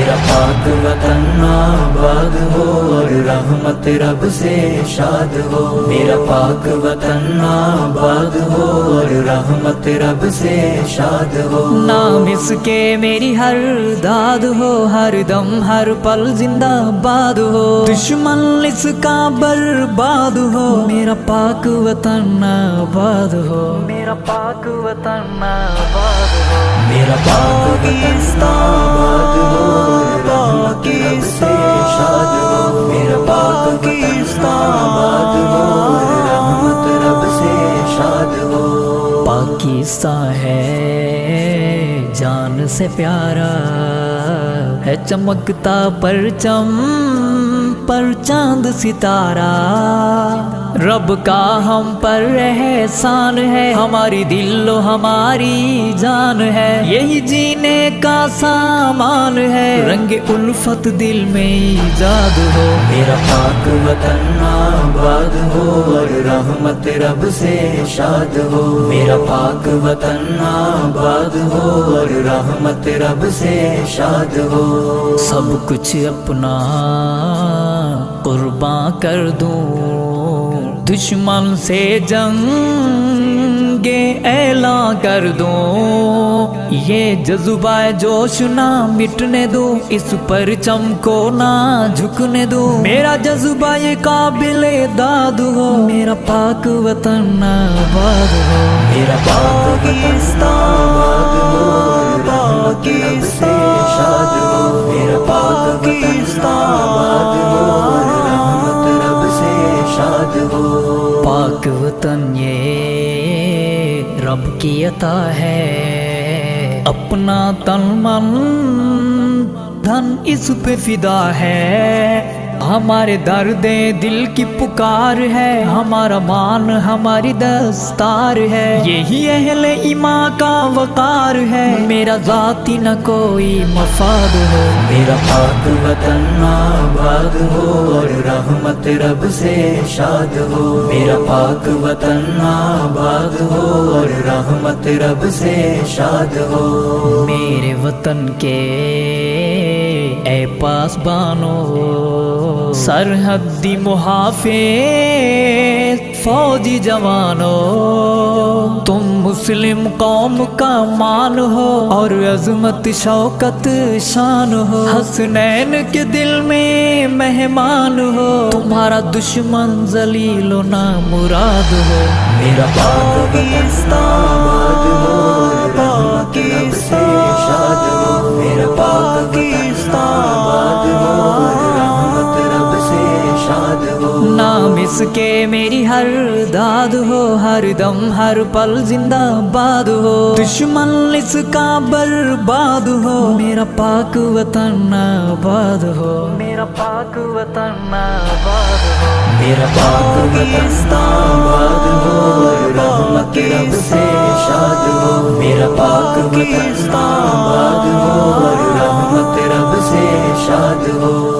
میرا پاک وطن آباد ہو اور رحمت رب سے شاد ہو، میرا پاک وطن آباد ہو اور رحمت رب سے شاد ہو۔ نام اس کے میری ہر داد ہو، ہر دم ہر پل زندہ باد ہو، دشمن اس کا برباد ہو، میرا پاک وطن آباد ہو، میرا پاک وطن آباد ہو، میرا پاک وطن آباد ہو اور رحمت رب سے شاد ہو، میرا پاک وطن آباد ہو اور رحمت رب سے شاد ہو۔ پاکستان ہے جان سے پیارا، ہے چمکتا پرچم پر چاند ستارہ، رب کا ہم پر احسان ہے، ہماری دل و ہماری جان ہے، یہی جینے کا سامان ہے، رنگ الفت دل میں ایجاد ہو۔ میرا پاک وطن آباد ہو اور رحمت رب سے شاد ہو، میرا پاک وطن آباد ہو اور رحمت رب سے شاد ہو۔ سب کچھ اپنا قربان کر دوں، دشمن سے جنگ اعلان کر دوں، یہ جذبہ جوش نہ مٹنے دوں، اس پرچم کو نہ جھکنے دوں، میرا جذبہ یہ قابل داد ہو، میرا پاک وطن آباد ہو، میرا پاک وطن آباد ہو اور رحمت رب سے شاد ہو، میرا پاک وطن آباد ہو اور رحمت رب سے شاد ہو۔ پاک وطن یہ رب کی عطا ہے، اپنا تن من دھن اس پہ فدا ہے، ہمارے درد دل کی پکار ہے، ہمارا مان ہماری دستار ہے، یہی اہل ایمان کا وقار ہے، میرا ذاتی نہ کوئی مفاد ہو، میرا پاک وطن آباد ہو اور رحمت رب سے شاد ہو، میرا پاک وطن آباد ہو اور رحمت رب سے شاد ہو۔ میرے وطن کے اے پاسبانو، سرحدی محافظ فوجی جوانو، تم مسلم قوم کا مان ہو اور عظمت شوکت شان ہو، حسنین کے دل میں مہمان ہو، تمہارا دشمن ذلیل و نامراد ہو، میرا پاک وطن آباد ہو اور رحمت رب سے شاد ہو، میرا پاک وطن آباد ہو اور رحمت رب سے شاد ہو۔ نام اس کے میری ہر داد ہو، ہر دم ہر پل زندہ باد ہو، دشمن اس کا برباد ہو، میرا پاک وطن آباد ہو، میرا پاک وطن آباد ہو، میرا پاک وطن آباد ہو اور رحمت رب سے شاد ہو، میرا پاک وطن آباد ہو اور رحمت رب سے شاد ہو۔